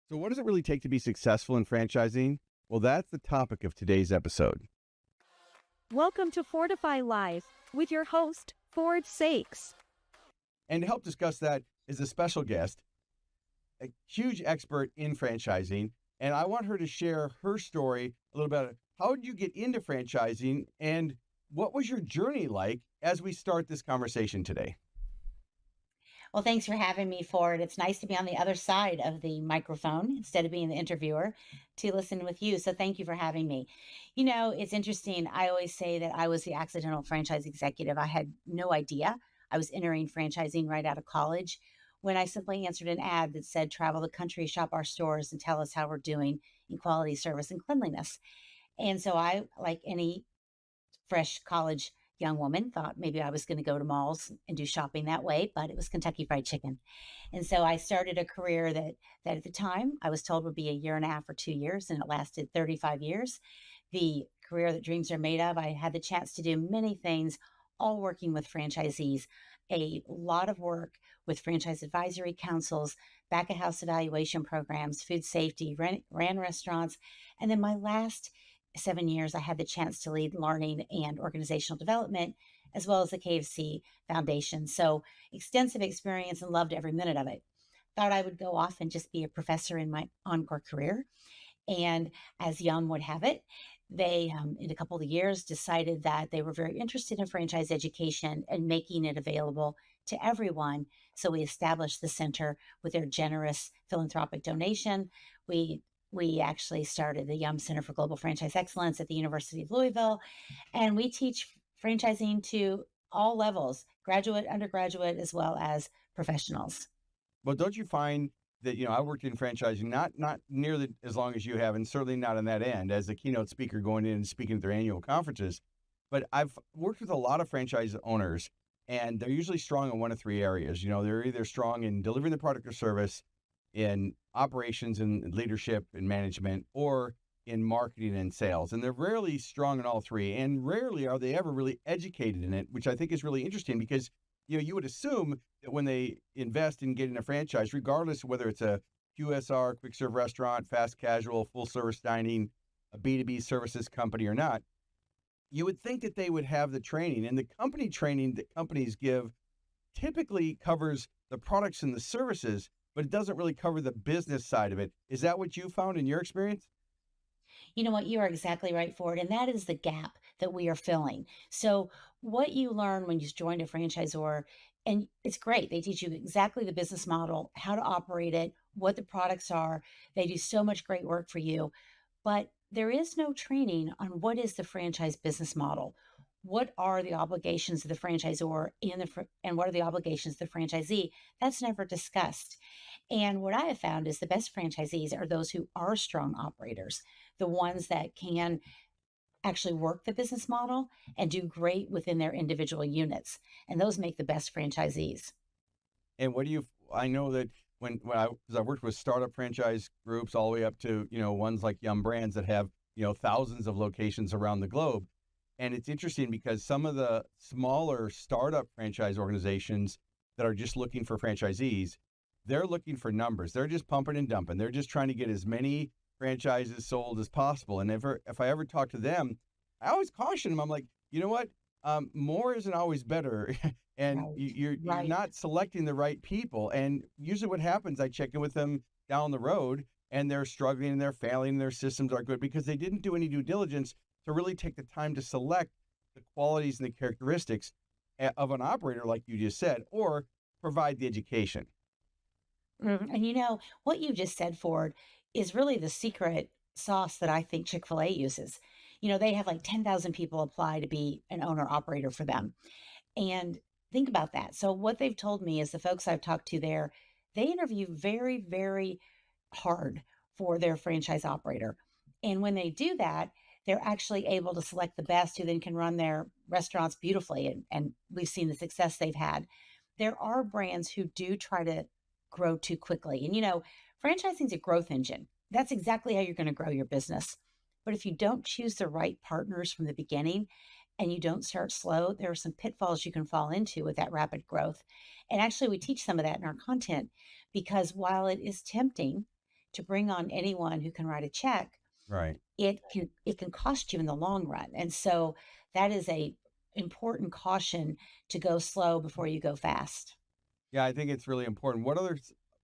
So, what does it really take to be successful in franchising? Well, that's the topic of today's episode. Welcome to Fordify Live with your host, Ford Saeks. And to help discuss that is a special guest, a huge expert in franchising. And I want her to share her story a little bit. How did you get into franchising and what was your journey like as we start this conversation today? Well, thanks for having me, Ford. It's nice to be on the other side of the microphone instead of being the interviewer to listen with you. So thank you for having me. You know, it's interesting. I always say that I was the accidental franchise executive. I had no idea I was entering franchising right out of college when I simply answered an ad that said, travel the country, shop our stores, and tell us how we're doing in quality, service, and cleanliness. And so I, like any fresh college young woman, thought maybe I was going to go to malls and do shopping that way, but it was Kentucky Fried Chicken. And so I started a career that at the time I was told would be a year and a half or 2 years, and it lasted 35 years. The career that dreams are made of. I had the chance to do many things, all working with franchisees, a lot of work with franchise advisory councils, back of house evaluation programs, food safety, ran restaurants. And then my last 7 years, I had the chance to lead learning and organizational development, as well as the KFC Foundation. So extensive experience and loved every minute of it. Thought I would go off and just be a professor in my encore career. And as Yum would have it, they, in a couple of years, decided that they were very interested in franchise education and making it available to everyone. So we established the center with their generous philanthropic donation. We actually started the Yum Center for Global Franchise Excellence at the University of Louisville, and we teach franchising to all levels, graduate, undergraduate, as well as professionals. Well, don't you find that, I worked in franchising, not nearly as long as you have, and certainly not on that end as a keynote speaker going in and speaking at their annual conferences. But I've worked with a lot of franchise owners, and they're usually strong in one of three areas. They're either strong in delivering the product or service, in operations and leadership and management, or in marketing and sales. And they're rarely strong in all three, and rarely are they ever really educated in it, which I think is really interesting because you would assume that when they invest in getting a franchise, regardless of whether it's a QSR, quick serve restaurant, fast casual, full service dining, a B2B services company or not, you would think that they would have the training. And the company training that companies give typically covers the products and the services, but it doesn't really cover the business side of it. Is that what you found in your experience? You know what? You are exactly right, Ford. And that is the gap that we are filling. So what you learn when you join a franchisor, and it's great. They teach you exactly the business model, how to operate it, what the products are. They do so much great work for you. But there is no training on what is the franchise business model. What are the obligations of the franchisor and what are the obligations of the franchisee? That's never discussed. And what I have found is the best franchisees are those who are strong operators, the ones that can actually work the business model and do great within their individual units. And those make the best franchisees. And I know that because I've worked with startup franchise groups all the way up to, ones like Yum Brands that have, thousands of locations around the globe. And it's interesting because some of the smaller startup franchise organizations that are just looking for franchisees, they're looking for numbers. They're just pumping and dumping. They're just trying to get as many franchises sold as possible. And if I ever talk to them, I always caution them. I'm like, you know what? More isn't always better. And Right. you're Right. not selecting the right people. And usually what happens, I check in with them down the road and they're struggling and they're failing and their systems are good because they didn't do any due diligence to really take the time to select the qualities and the characteristics of an operator, like you just said, or provide the education. And what you just said, Ford, is really the secret sauce that I think Chick-fil-A uses. They have like 10,000 people apply to be an owner operator for them. And think about that. So what they've told me is the folks I've talked to there, they interview very, very hard for their franchise operator. And when they do that, they're actually able to select the best who then can run their restaurants beautifully. And we've seen the success they've had. There are brands who do try to grow too quickly. And franchising is a growth engine. That's exactly how you're going to grow your business. But if you don't choose the right partners from the beginning and you don't start slow, there are some pitfalls you can fall into with that rapid growth. And actually, we teach some of that in our content because while it is tempting to bring on anyone who can write a check, Right. it can cost you in the long run. And so that is a important caution to go slow before you go fast. Yeah, I think it's really important. What other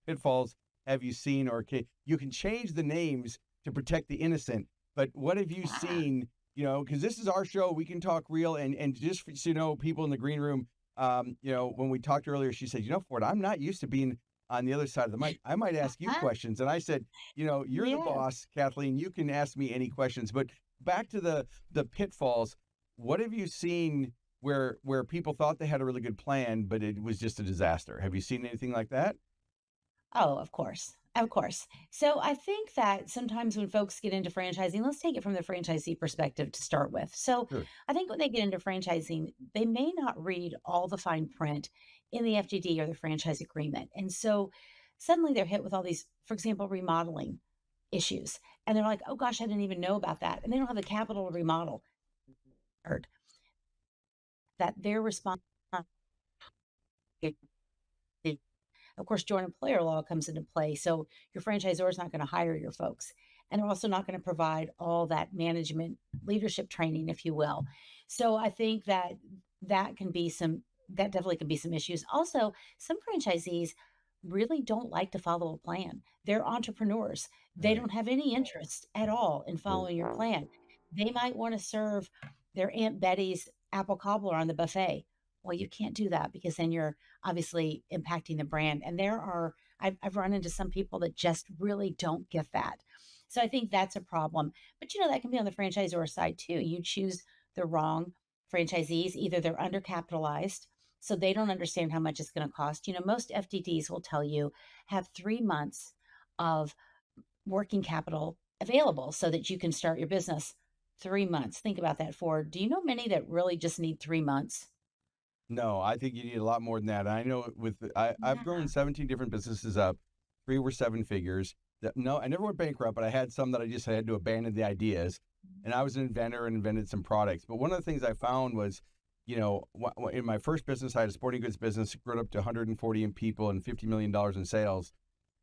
pitfalls have you seen, or you can change the names to protect the innocent, but what have you Ah, seen? Because this is our show, we can talk real, and just so you know, people in the green room, when we talked earlier, she said, Ford, I'm not used to being on the other side of the mic. I might ask you questions, and I said, you're the yes. boss, Kathleen. You can ask me any questions. But back to the pitfalls. What have you seen where people thought they had a really good plan, but it was just a disaster? Have you seen anything like that? Oh, of course. Of course. So I think that sometimes when folks get into franchising, let's take it from the franchisee perspective to start with. So Sure. I think when they get into franchising, they may not read all the fine print in the FGD or the franchise agreement. And so suddenly they're hit with all these, for example, remodeling issues. And they're like, oh gosh, I didn't even know about that. And they don't have the capital to remodel. Heard that their response. Of course, joint employer law comes into play. So your franchisor is not going to hire your folks. And they're also not going to provide all that management leadership training, if you will. So I think that that definitely can be some issues. Also, some franchisees really don't like to follow a plan. They're entrepreneurs. They Right. don't have any interest at all in following your plan. They might want to serve their Aunt Betty's apple cobbler on the buffet. Well, you can't do that because then you're obviously impacting the brand. And I've run into some people that just really don't get that. So I think that's a problem. But that can be on the franchisor side too. You choose the wrong franchisees, either they're undercapitalized, so they don't understand how much it's going to cost. Most FDDs will tell you have 3 months of working capital available so that you can start your business. 3 months. Think about that, Ford. Do you know many that really just need 3 months? No, I think you need a lot more than that. I know I've grown Yeah. 17 different businesses up. 3 were 7 figures. No, I never went bankrupt, but I had some that I just had to abandon the ideas. And I was an inventor and invented some products. But one of the things I found was, in my first business, I had a sporting goods business, grew up to 140 in people and $50 million in sales.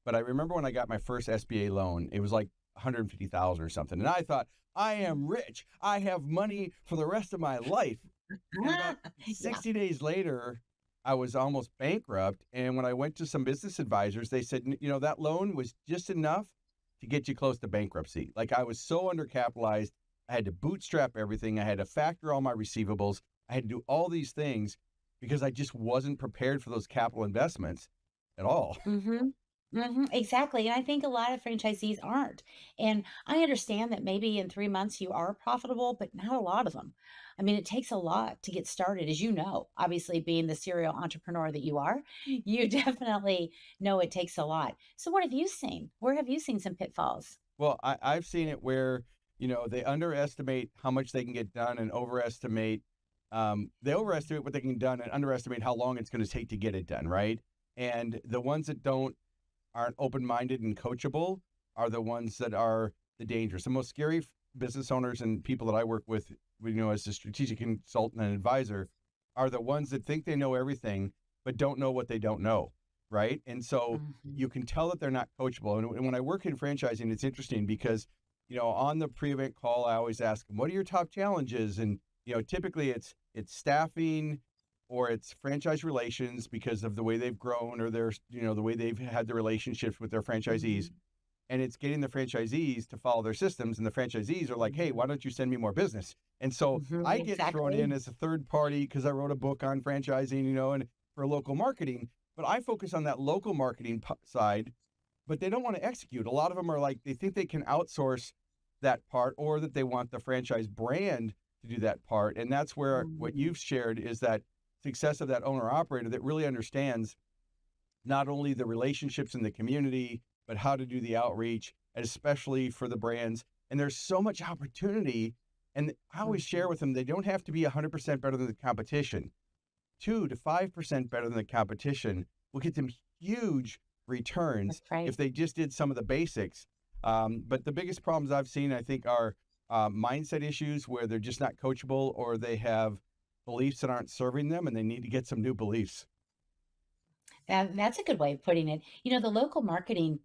But I remember when I got my first SBA loan, it was like 150,000 or something. And I thought, I am rich. I have money for the rest of my life. And about Yeah. 60 days later, I was almost bankrupt. And when I went to some business advisors, they said, that loan was just enough to get you close to bankruptcy. Like I was so undercapitalized. I had to bootstrap everything. I had to factor all my receivables. I had to do all these things because I just wasn't prepared for those capital investments at all. Mhm. Mhm, exactly, and I think a lot of franchisees aren't, and I understand that maybe in 3 months you are profitable, but not a lot of them. I mean, it takes a lot to get started, as you know, obviously being the serial entrepreneur that you are, you definitely know it takes a lot. So what have you seen? Where have you seen some pitfalls? Well, I've seen it where, they underestimate how much they can get done and they overestimate what they can done and underestimate how long it's going to take to get it done, right? And the ones that aren't open-minded and coachable are the ones that are the dangerous. The most scary business owners and people that I work with, as a strategic consultant and advisor, are the ones that think they know everything but don't know what they don't know, right? And so Mhm. you can tell that they're not coachable. And when I work in franchising, it's interesting because, on the pre-event call, I always ask them, "What are your top challenges?" And typically it's staffing, or it's franchise relations because of the way they've grown, or the way they've had the relationships with their franchisees. Mhm. And it's getting the franchisees to follow their systems. And the franchisees are like, hey, Mhm. why don't you send me more business? And so Mhm, I get thrown in exactly. as a third party because I wrote a book on franchising, and for local marketing. But I focus on that local marketing side, but they don't want to execute. A lot of them are like, they think they can outsource that part, or that they want the franchise brand to do that part. And that's where what Mhm. you've shared is that success of that owner operator that really understands not only the relationships in the community, but how to do the outreach, especially for the brands. And there's so much opportunity. And I always share Mhm. with them, they don't have to be 100% better than the competition. 2 to 5% better than the competition will get them huge returns That's right. if they just did some of the basics. But the biggest problems I've seen, I think, are mindset issues where they're just not coachable, or they have beliefs that aren't serving them and they need to get some new beliefs. That's a good way of putting it. The local marketing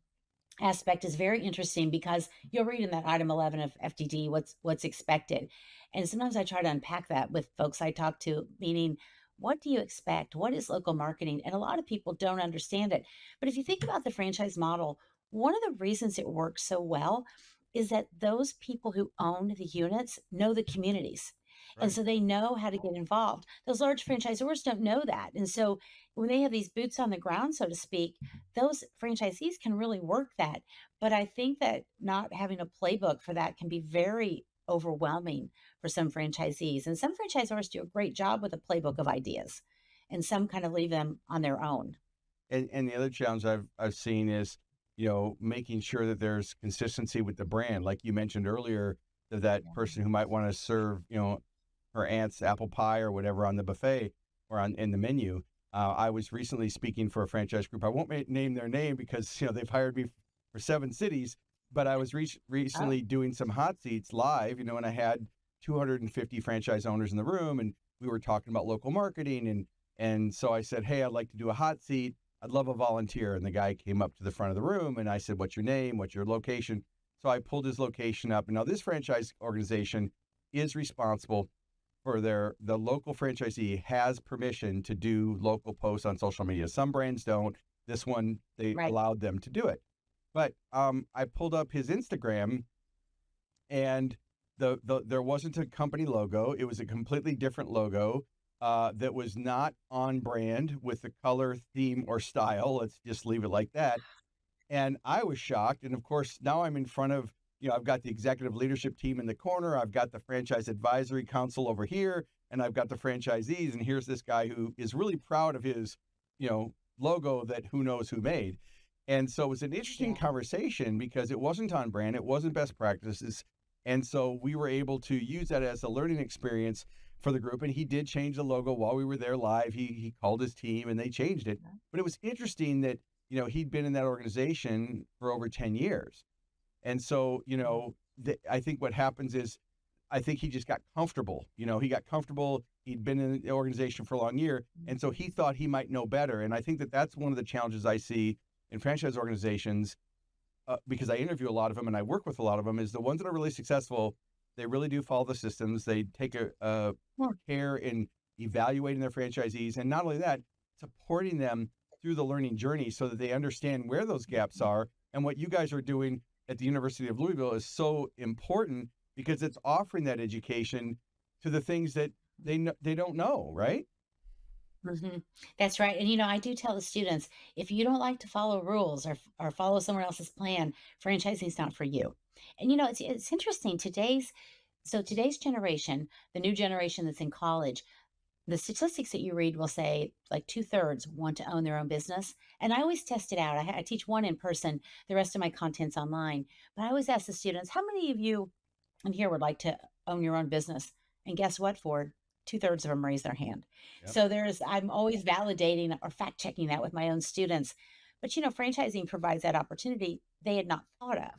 aspect is very interesting because you'll read in that item 11 of FDD what's expected. And sometimes I try to unpack that with folks I talk to, meaning what do you expect? What is local marketing? And a lot of people don't understand it. But if you think about the franchise model, one of the reasons it works so well is that those people who own the units know the communities. And Right. so they know how to get involved. Those large franchisors don't know that. And so when they have these boots on the ground, so to speak, those franchisees can really work that. But I think that not having a playbook for that can be very overwhelming for some franchisees. And some franchisors do a great job with a playbook of ideas, and some kind of leave them on their own. And the other challenge I've seen is, making sure that there's consistency with the brand. Like you mentioned earlier, that Yeah. person who might want to serve, her aunt's apple pie or whatever on the buffet or on in the menu. I was recently speaking for a franchise group. I won't name their name because they've hired me for 7 cities. But I was Oh, recently doing some hot seats live, and I had 250 franchise owners in the room, and we were talking about local marketing, and so I said, "Hey, I'd like to do a hot seat. I'd love a volunteer." And the guy came up to the front of the room, and I said, "What's your name? What's your location?" So I pulled his location up. And now this franchise organization is responsible for the local franchisee has permission to do local posts on social media. Some brands don't. This one, they right. allowed them to do it. But I pulled up his Instagram, and there wasn't a company logo. It was a completely different logo that was not on brand with the color, theme, or style. Let's just leave it like that. And I was shocked. And of course, now I'm in front of, I've got the executive leadership team in the corner. I've got the franchise advisory council over here, and I've got the franchisees. And here's this guy who is really proud of his, logo that who knows who made. And so it was an interesting Yeah. conversation because it wasn't on brand, it wasn't best practices. And so we were able to use that as a learning experience for the group. And he did change the logo while we were there live. He called his team and they changed it. But it was interesting that he'd been in that organization for over 10 years. And so, I think what happens is I think he just got comfortable. He got comfortable. He'd been in the organization for a long year. And so he thought he might know better. And I think that that's one of the challenges I see in franchise organizations, because I interview a lot of them and I work with a lot of them, is the ones that are really successful, they really do follow the systems. They take a care in evaluating their franchisees. And not only that, supporting them through the learning journey so that they understand where those gaps are. And what you guys are doing at the University of Louisville is so important because it's offering that education to the things that they don't know, right? Mhm. That's right. And I do tell the students, if you don't like to follow rules or follow someone else's plan, franchising is not for you. And it's interesting. Today's generation, the new generation that's in college, the statistics that you read will say like 2/3 want to own their own business. And I always test it out. I teach one in person, the rest of my content's online. But I always ask the students, how many of you in here would like to own your own business? And guess what, Ford? 2/3 of them raise their hand. Yep. So I'm always validating or fact checking that with my own students. But franchising provides that opportunity they had not thought of.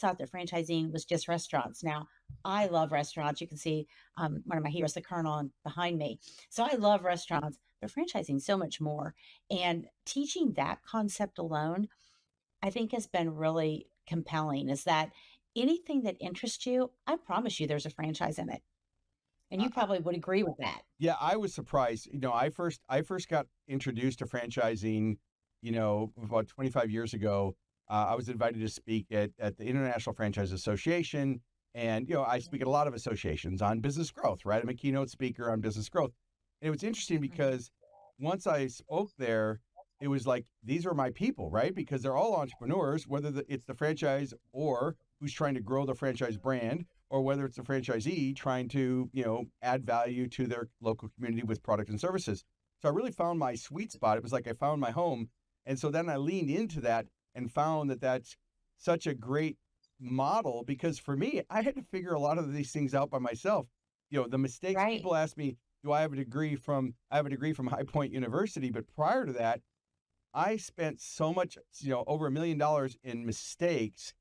Thought that franchising was just restaurants. Now, I love restaurants. You can see one of my heroes, the Colonel, behind me. So I love restaurants, but franchising so much more. And teaching that concept alone, I think has been really compelling. Is that anything that interests you, I promise you there's a franchise in it. And you I, probably would agree with that. Yeah, I was surprised. I first got introduced to franchising, about 25 years ago. I was invited to speak at the International Franchise Association, and I speak at a lot of associations on business growth. Right, I'm a keynote speaker on business growth, and it was interesting Mhm. because once I spoke there, it was like these are my people, right? Because they're all entrepreneurs, whether it's the franchise or who's trying to grow the franchise brand or whether it's a franchisee trying to, add value to their local community with product and services. So I really found my sweet spot. It was like I found my home. And so then I leaned into that and found that that's such a great model because for me, I had to figure a lot of these things out by myself. The mistakes Right. people ask me, do I have a degree from High Point University, but prior to that, I spent so much, over $1 million in mistakes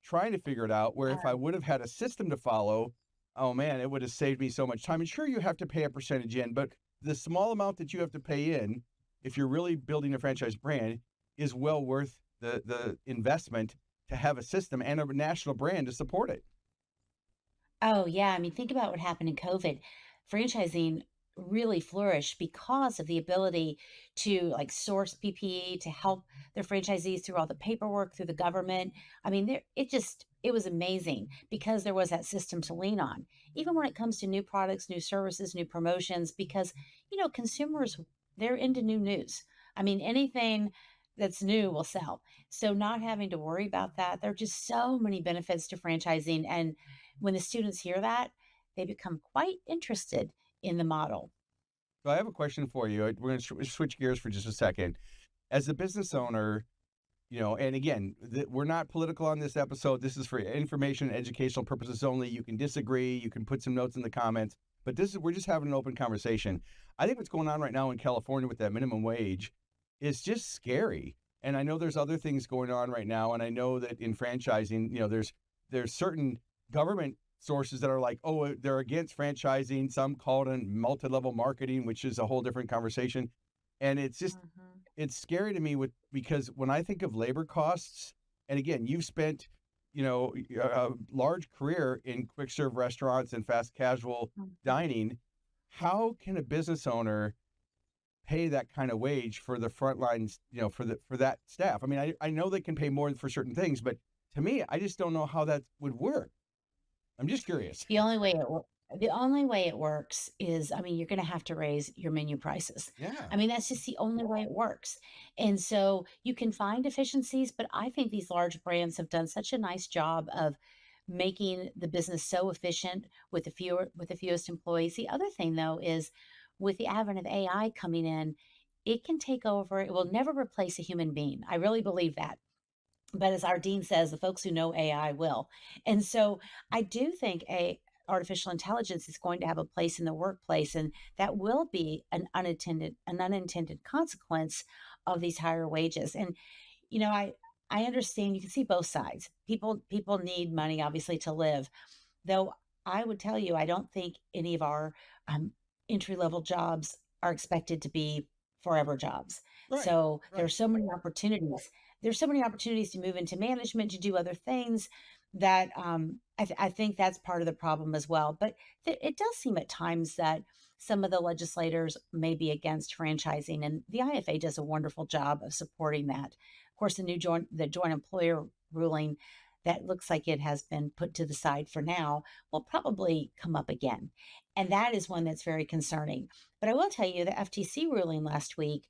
trying to figure it out, where if I Um, would have had a system to follow, oh man, it would have saved me so much time. And sure, you have to pay a percentage in, but the small amount that you have to pay in, if you're really building a franchise brand, is well worth the investment to have a system and a national brand to support it. Oh, yeah. I mean, think about what happened in COVID. Franchising really flourished because of the ability to like source PPE to help their franchisees through all the paperwork through the government. I mean, it was amazing because there was that system to lean on, even when it comes to new products, new services, new promotions, because, consumers, they're into new news. I mean, anything that's new will sell. So not having to worry about that, there are just so many benefits to franchising. And when the students hear that, they become quite interested in the model. So I have a question for you. We're going to switch gears for just a second. As a business owner, and again, we're not political on this episode. This is for information and educational purposes only. You can disagree. You can put some notes in the comments. But we're just having an open conversation. I think what's going on right now in California with that minimum wage is just scary. And I know there's other things going on right now. And I know that in franchising, there's certain government sources that are like, oh, they're against franchising. Some call it multi-level marketing, which is a whole different conversation. And it's just, it's scary to me because when I think of labor costs, and again, you've spent, a large career in quick serve restaurants and fast casual dining. How can a business owner pay that kind of wage for the front lines, for that staff? I mean, I know they can pay more for certain things, but to me, I just don't know how that would work. I'm just curious. The only way it works is, I mean, you're going to have to raise your menu prices. Yeah. I mean, that's just the only way it works. And so you can find efficiencies, but I think these large brands have done such a nice job of making the business so efficient with the fewest employees. The other thing though is with the advent of AI coming in, it can take over. It will never replace a human being. I really believe that. But as our dean says, the folks who know AI will. And so I do think artificial intelligence is going to have a place in the workplace, and that will be an unintended consequence of these higher wages. And I understand, you can see both sides. People need money obviously to live, though. I would tell you, I don't think any of our entry level jobs are expected to be forever jobs. Right. So Right. there's so many opportunities. There's so many opportunities to move into management, to do other things that I think that's part of the problem as well. But it does seem at times that some of the legislators may be against franchising, and the IFA does a wonderful job of supporting that. Of course, the joint employer ruling that looks like it has been put to the side for now will probably come up again. And that is one that's very concerning. But I will tell you, the FTC ruling last week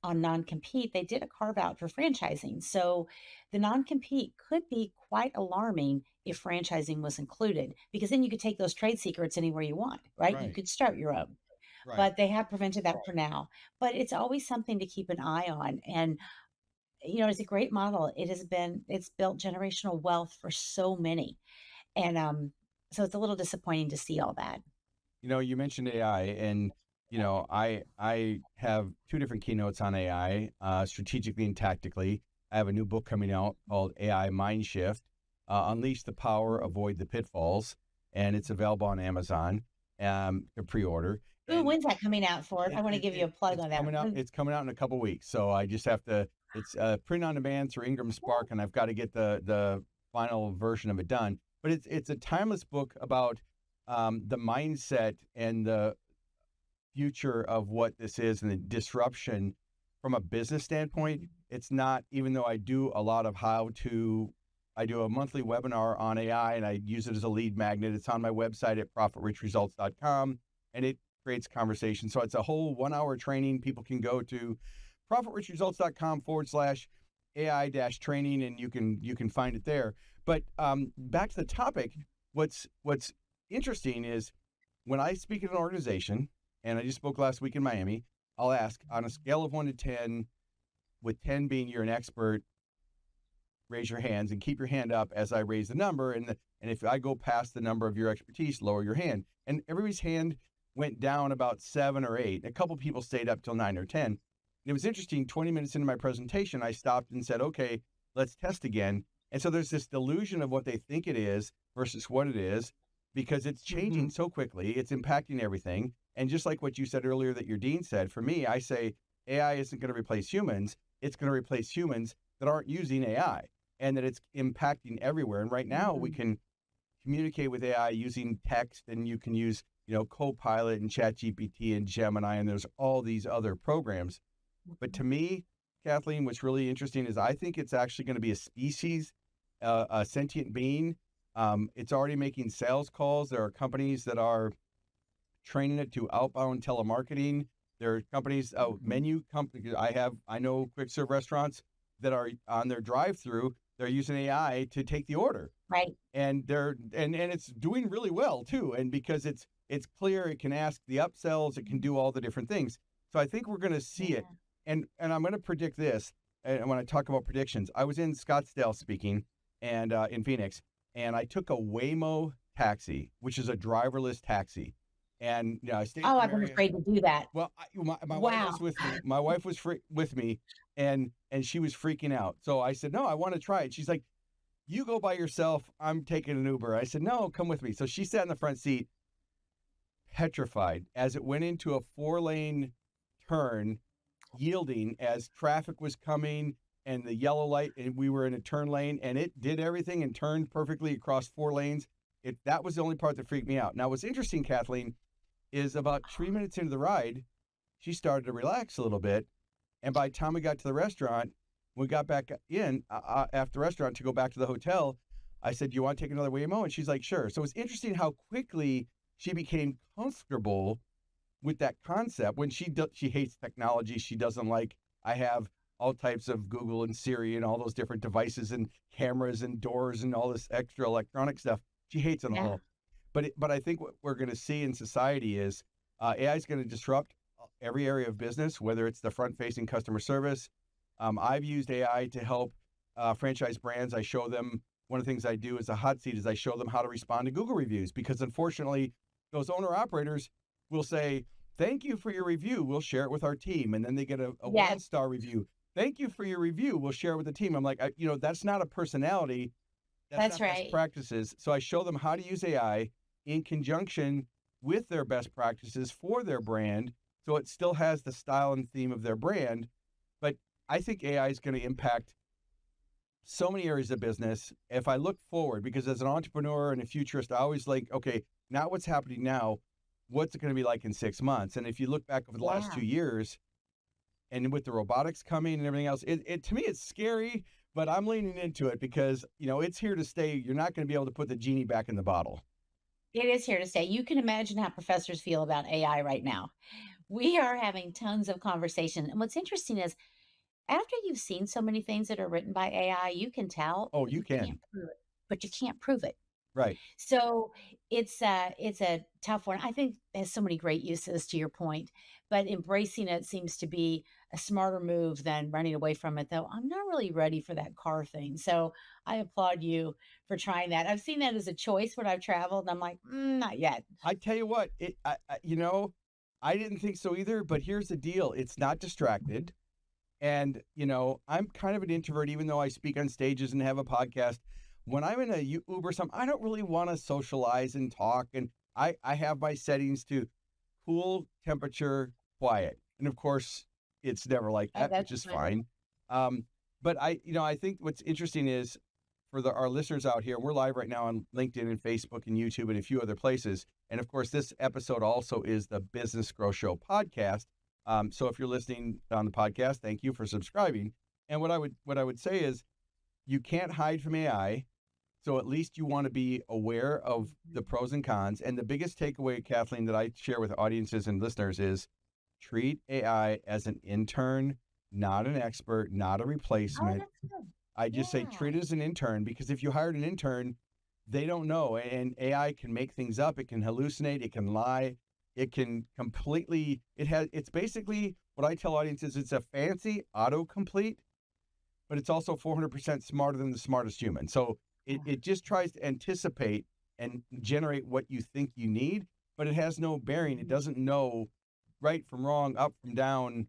on non-compete, they did a carve out for franchising. So the non-compete could be quite alarming if franchising was included, because then you could take those trade secrets anywhere you want, right? You Right. could start your own. Right. But they have prevented that for now. But it's always something to keep an eye on. And it's a great model. It's built generational wealth for so many. And so it's a little disappointing to see all that. You mentioned AI, and I have two different keynotes on AI, strategically and tactically. I have a new book coming out called AI Mind Shift, Unleash the Power, Avoid the Pitfalls, and it's available on Amazon to pre-order. Ooh, when's that coming out, Ford? I want to give you a plug on that. It's coming out in a couple weeks, so I just have to. It's print on demand through Ingram Spark, and I've got to get the final version of it done. But it's a timeless book about the mindset and the future of what this is and the disruption from a business standpoint. It's not, even though I do a lot of I do a monthly webinar on AI and I use it as a lead magnet. It's on my website at profitrichresults.com, and it creates conversation. So it's a whole 1 hour training. People can go to profitrichresults.com/AI-training, and you can find it there. But back to the topic, what's interesting is when I speak at an organization, and I just spoke last week in Miami, I'll ask on a scale of 1 to 10, with 10 being you're an expert, raise your hands and keep your hand up as I raise the number. And if I go past the number of your expertise, lower your hand. And everybody's hand went down about 7 or 8. A couple people stayed up till 9 or 10. And it was interesting, 20 minutes into my presentation, I stopped and said, okay, let's test again. And so there's this delusion of what they think it is versus what it is, because it's changing so quickly. It's impacting everything. And just like what you said earlier that your dean said, for me, I say AI isn't going to replace humans. It's going to replace humans that aren't using AI. and that it's impacting everywhere. And right now we can communicate with AI using text, and you can use, Copilot and ChatGPT and Gemini, and there's all these other programs. But to me, Kathleen, what's really interesting is I think it's actually going to be a species, a sentient being. It's already making sales calls. There are companies that are training it to outbound telemarketing. There are companies, menu companies. I know quick serve restaurants that are on their drive-through. They're using AI to take the order, Right. and it's doing really well too. And because it's clear, it can ask the upsells, it can do all the different things. So I think we're going to see it. And I'm going to predict this. And when I talk about predictions, I was in Scottsdale speaking, and in Phoenix, and I took a Waymo taxi, which is a driverless taxi. And I stayed. Oh, I've been afraid to do that. Well, my wife Wow. was with me. My wife was with me, and she was freaking out. So I said, "No, I want to try it." She's like, "You go by yourself. I'm taking an Uber." I said, "No, come with me." So she sat in the front seat, petrified, as it went into a 4-lane turn, yielding as traffic was coming and the yellow light, and we were in a turn lane, and it did everything and turned perfectly across 4 lanes. That was the only part that freaked me out. Now, what's interesting, Kathleen, is about 3 minutes into the ride, she started to relax a little bit. And by the time we got to the restaurant, we got back in after the restaurant to go back to the hotel, I said, "Do you want to take another Waymo?" And she's like, "Sure." So it's interesting how quickly she became comfortable with that concept. When she hates technology, she doesn't like, I have all types of Google and Siri and all those different devices and cameras and doors and all this extra electronic stuff. She hates it all. But I think what we're going to see in society is AI is going to disrupt every area of business, whether it's the front-facing customer service. I've used AI to help franchise brands. I show them, one of the things I do as a hot seat is I show them how to respond to Google reviews, because unfortunately, those owner-operators will say, "Thank you for your review. We'll share it with our team." And then they get a 1-star review. "Thank you for your review. We'll share it with the team." I'm like, that's not a personality. That's not best practices. So I show them how to use AI in conjunction with their best practices for their brand, so it still has the style and theme of their brand. But I think AI is going to impact so many areas of business. If I look forward, because as an entrepreneur and a futurist, I always like, okay, not what's happening now, what's it going to be like in 6 months? And if you look back over the last 2 years, and with the robotics coming and everything else, it to me, it's scary, but I'm leaning into it because, it's here to stay. You're not going to be able to put the genie back in the bottle. It is here to stay. You can imagine how professors feel about AI right now. We are having tons of conversation. And what's interesting is, after you've seen so many things that are written by AI, you can tell, Oh, but you you can. can't prove it. But you can't prove it. Right. So it's a tough one. I think it has so many great uses, to your point, but embracing it seems to be a smarter move than running away from it. Though I'm not really ready for that car thing, so I applaud you for trying that. I've seen that as a choice when I've traveled, and I'm like, not yet. I tell you what, I didn't think so either, but here's the deal. It's not distracted. And, I'm kind of an introvert, even though I speak on stages and have a podcast. When I'm in a Uber or something, I don't really want to socialize and talk. And I have my settings to cool, temperature, quiet. And of course, it's never like that, That's which is good. fine. But I think what's interesting is for our listeners out here, we're live right now on LinkedIn and Facebook and YouTube and a few other places. And of course, this episode also is the Business Growth Show podcast. So if you're listening on the podcast, thank you for subscribing. And what I would say is, you can't hide from AI. So at least you want to be aware of the pros and cons. And the biggest takeaway, Kathleen, that I share with audiences and listeners is treat AI as an intern, not an expert, not a Oh, replacement. that's good. I just say Yeah. treat it as an intern, because if you hired an intern, they don't know. And AI can make things up. It can hallucinate. It can lie. It can completely, it's basically what I tell audiences, it's a fancy autocomplete, but it's also 400% smarter than the smartest human. So it just tries to anticipate and generate what you think you need, but it has no bearing. It doesn't know right from wrong, up from down,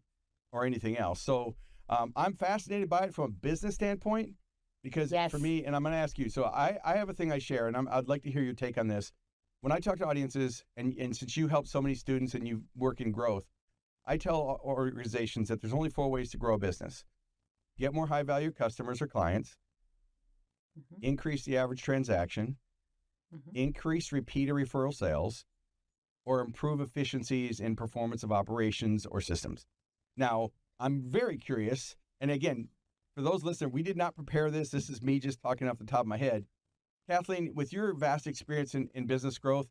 or anything else. So I'm fascinated by it from a business standpoint, because for Yes. me, and I'm going to ask you, so I have a thing I share, and I'd like to hear your take on this. When I talk to audiences, and since you help so many students and you work in growth, I tell organizations that there's only 4 ways to grow a business. Get more high-value customers or clients, Mhm, increase the average transaction, mhm. increase repeat or referral sales, or improve efficiencies in performance of operations or systems. Now, I'm very curious. And again, for those listening, we did not prepare this. This is me just talking off the top of my head. Kathleen, with your vast experience in business growth,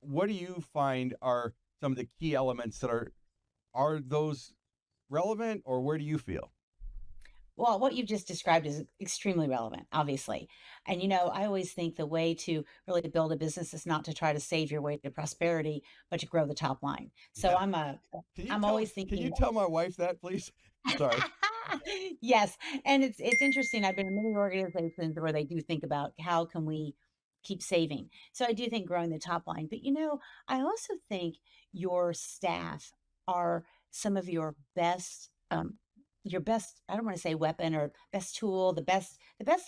what do you find are some of the key elements that are those relevant, or where do you feel? Well, what you've just described is extremely relevant, obviously. And, I always think the way to really build a business is not to try to save your way to prosperity, but to grow the top line. So Yeah. I'm always Can you thinking, tell my wife that, please? Sorry. yes. And it's interesting. I've been in many organizations where they do think about how can we keep saving. So I do think growing the top line. But I also think your staff are some of your best, I don't want to say weapon or best tool, the best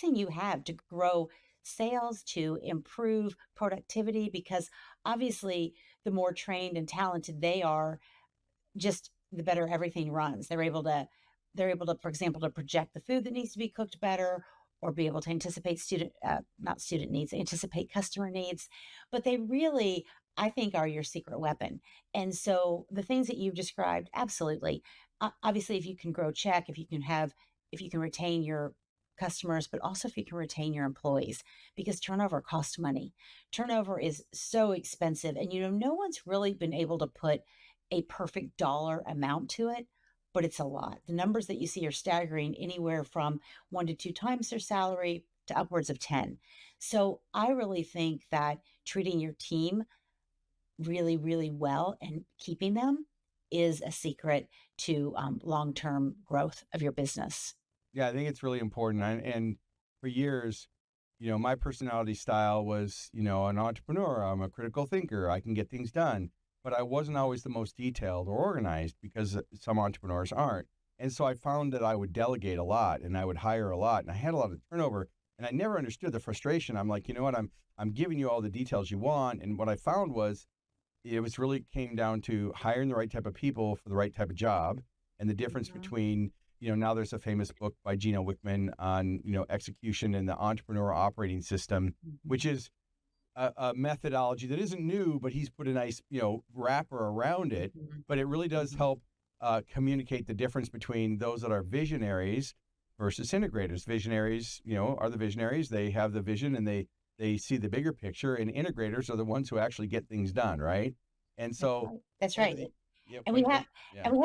thing you have to grow sales, to improve productivity, because obviously the more trained and talented they are, just the better everything runs. They're able to, for example, to project the food that needs to be cooked better, or be able to anticipate not student needs, anticipate customer needs. But they really, I think, are your secret weapon. And so the things that you've described, absolutely. Obviously, if you can grow check, if you can retain your customers, but also if you can retain your employees, because turnover costs money. Turnover is so expensive. And, no one's really been able to put a perfect dollar amount to it, but it's a lot. The numbers that you see are staggering, anywhere from 1 to 2 times their salary to upwards of 10. So I really think that treating your team really, really well and keeping them is a secret to long term growth of your business. Yeah, I think it's really important. And for years, my personality style was, an entrepreneur. I'm a critical thinker. I can get things done. But I wasn't always the most detailed or organized, because some entrepreneurs aren't. And so I found that I would delegate a lot and I would hire a lot, and I had a lot of turnover, and I never understood the frustration. I'm like, you know what? I'm giving you all the details you want. And what I found was it was really came down to hiring the right type of people for the right type of job, and the difference Mhm, between, now there's a famous book by Gino Wickman on, execution and the entrepreneur operating system, which mhm, is a methodology that isn't new, but he's put a nice, wrapper around it. mhm, But it really does mhm. help communicate the difference between those that are visionaries versus integrators. Visionaries, are the visionaries. They have the vision and they see the bigger picture, and integrators are the ones who actually get things done, right? And That's so right. That's one of right. the yeah, And we one, have one yeah. and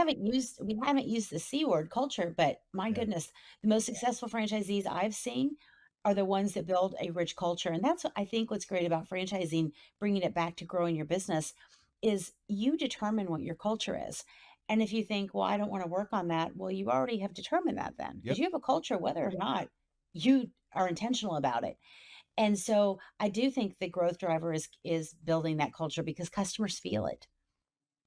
we haven't used the C word, culture, but my Yeah. goodness, the most successful franchisees I've seen are the ones that build a rich culture. And that's what I think what's great about franchising, bringing it back to growing your business, is you determine what your culture is. And if you think, well, I don't want to work on that, well, you already have determined that then, because Yep. you have a culture, whether or not you are intentional about it. And so I do think the growth driver is building that culture, because customers feel it.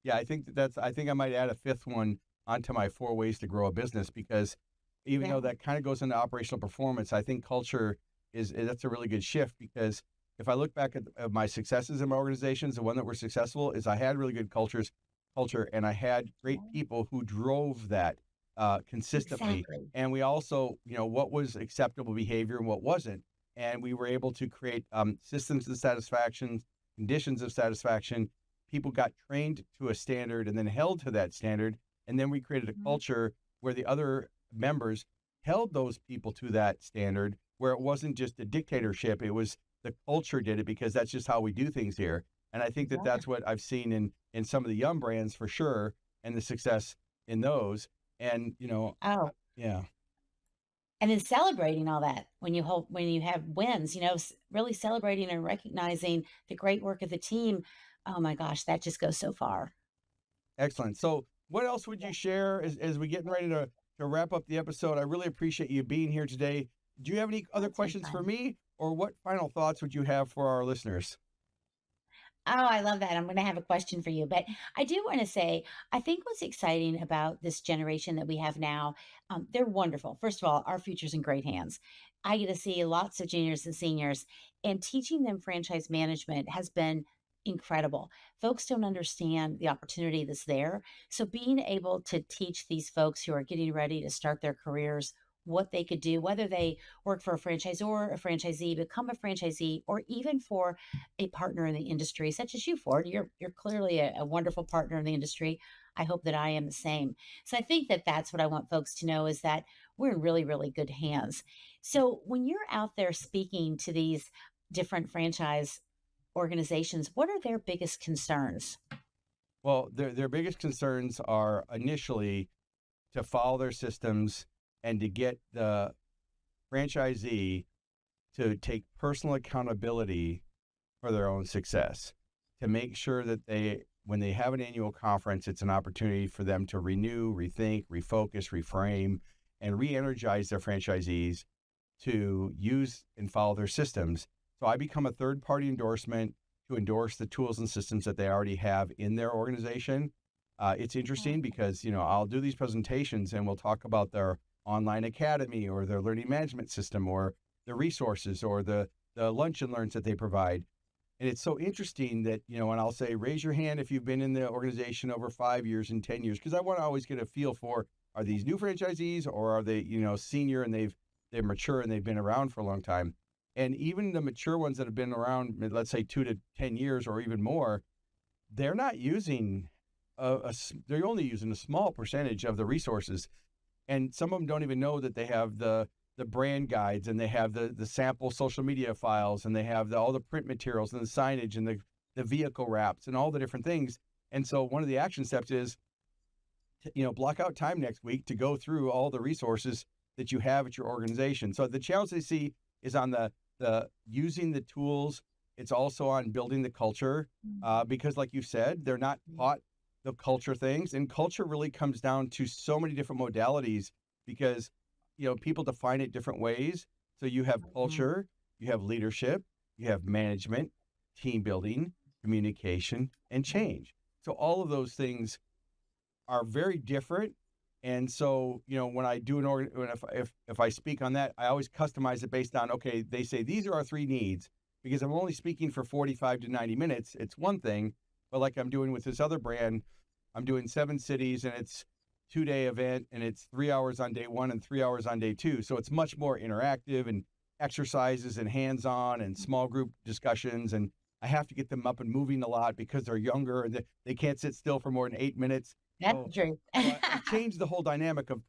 Yeah, I think I think I might add a fifth one onto my four ways to grow a business, because even Yeah. though that kind of goes into operational performance, I think culture that's a really good shift, because if I look back at my successes in my organizations, the one that were successful is I had really good culture, and I had great Yeah. people who drove that consistently. Exactly. And we also, what was acceptable behavior and what wasn't. And we were able to create systems of satisfaction, conditions of satisfaction. People got trained to a standard and then held to that standard. And then we created a Mhm. culture where the other members held those people to that standard, where it wasn't just a dictatorship. It was the culture did it, because that's just how we do things here. And I think that Yeah. that's what I've seen in some of the Yum brands for sure, and the success in those. And, Oh, yeah. and then celebrating all that when you have wins, really celebrating and recognizing the great work of the team. Oh my gosh, that just goes so far. Excellent. So, what else would you share as we getting ready to wrap up the episode? I really appreciate you being here today. Do you have any Oh, other it's been questions for fun. me, or what final thoughts would you have for our listeners? Oh, I love that. I'm going to have a question for you. But I do want to say, I think what's exciting about this generation that we have now, they're wonderful. First of all, our future's in great hands. I get to see lots of juniors and seniors, and teaching them franchise management has been incredible. Folks don't understand the opportunity that's there. So being able to teach these folks who are getting ready to start their careers what they could do, whether they work for a franchisor, a franchisee, become a franchisee, or even for a partner in the industry, such as you, Ford. You're clearly a wonderful partner in the industry. I hope that I am the same. So I think that that's what I want folks to know is that we're in really, really good hands. So when you're out there speaking to these different franchise organizations, what are their biggest concerns? Well, their biggest concerns are initially to follow their systems and to get the franchisee to take personal accountability for their own success, to make sure that when they have an annual conference, it's an opportunity for them to renew, rethink, refocus, reframe, and re-energize their franchisees to use and follow their systems. So I become a third-party endorsement to endorse the tools and systems that they already have in their organization. It's interesting because, I'll do these presentations and we'll talk about their online academy or their learning management system or the resources or the lunch and learns that they provide. And it's so interesting that, and I'll say, raise your hand if you've been in the organization over 5 years and 10 years, because I want to always get a feel for, are these new franchisees or are they, senior and they're mature and they've been around for a long time. And even the mature ones that have been around, let's say 2 to 10 years or even more, they're not using they're only using a small percentage of the resources. And some of them don't even know that they have the brand guides and they have the sample social media files and they have all the print materials and the signage and the vehicle wraps and all the different things. And so one of the action steps is, block out time next week to go through all the resources that you have at your organization. So the challenge they see is on the using the tools. It's also on building the culture because like you said, they're not taught the culture things, and culture really comes down to so many different modalities because, people define it different ways. So you have culture, you have leadership, you have management, team building, communication, and change. So all of those things are very different. And so, when I do if I speak on that, I always customize it based on, okay, they say these are our 3 needs, because I'm only speaking for 45 to 90 minutes. It's one thing, but like I'm doing with this other brand, I'm doing 7 cities and it's 2-day event and it's 3 hours on day 1 and 3 hours on day 2. So it's much more interactive and exercises and hands-on and small group discussions. And I have to get them up and moving a lot because they're younger and they can't sit still for more than 8 minutes. That's true. I changed the whole dynamic of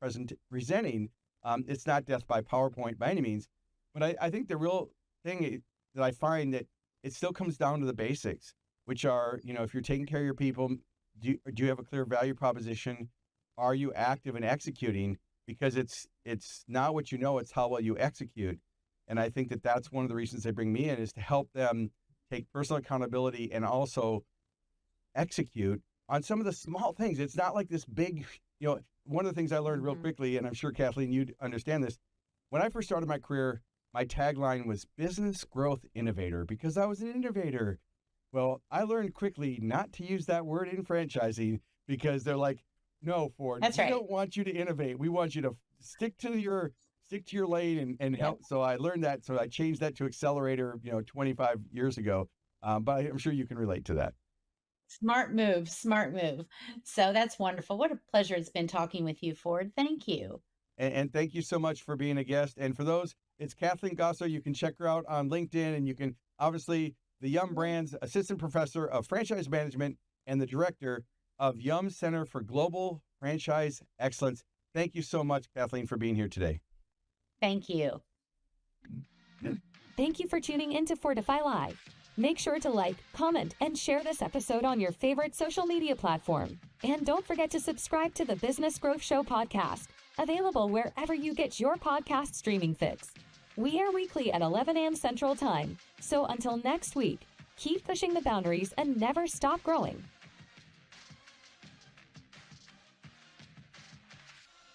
presenting. It's not death by PowerPoint by any means, but I think the real thing that I find that it still comes down to the basics, which are, if you're taking care of your people, do you have a clear value proposition? Are you active in executing? Because it's not what you know, it's how well you execute. And I think that that's one of the reasons they bring me in, is to help them take personal accountability and also execute on some of the small things. It's not like this big, one of the things I learned real quickly, and I'm sure Kathleen, you'd understand this. When I first started my career, my tagline was business growth innovator, because I was an innovator. Well, I learned quickly not to use that word in franchising, because they're like, no, Ford, That's we right. don't want you to innovate. We want you to stick to your lane and help. So I learned that. So I changed that to accelerator, 25 years ago. But I'm sure you can relate to that. Smart move, smart move. So that's wonderful. What a pleasure it's been talking with you, Ford. Thank you. And thank you so much for being a guest. And for those, it's Kathleen Gosser. You can check her out on LinkedIn, and you can obviously the Yum Brands Assistant Professor of Franchise Management and the Director of Yum Center for Global Franchise Excellence. Thank you so much, Kathleen, for being here today. Thank you. Thank you for tuning in to Fordify Live. Make sure to like, comment, and share this episode on your favorite social media platform. And don't forget to subscribe to the Business Growth Show podcast, available wherever you get your podcast streaming fix. We air weekly at 11 a.m. Central Time. So until next week, keep pushing the boundaries and never stop growing.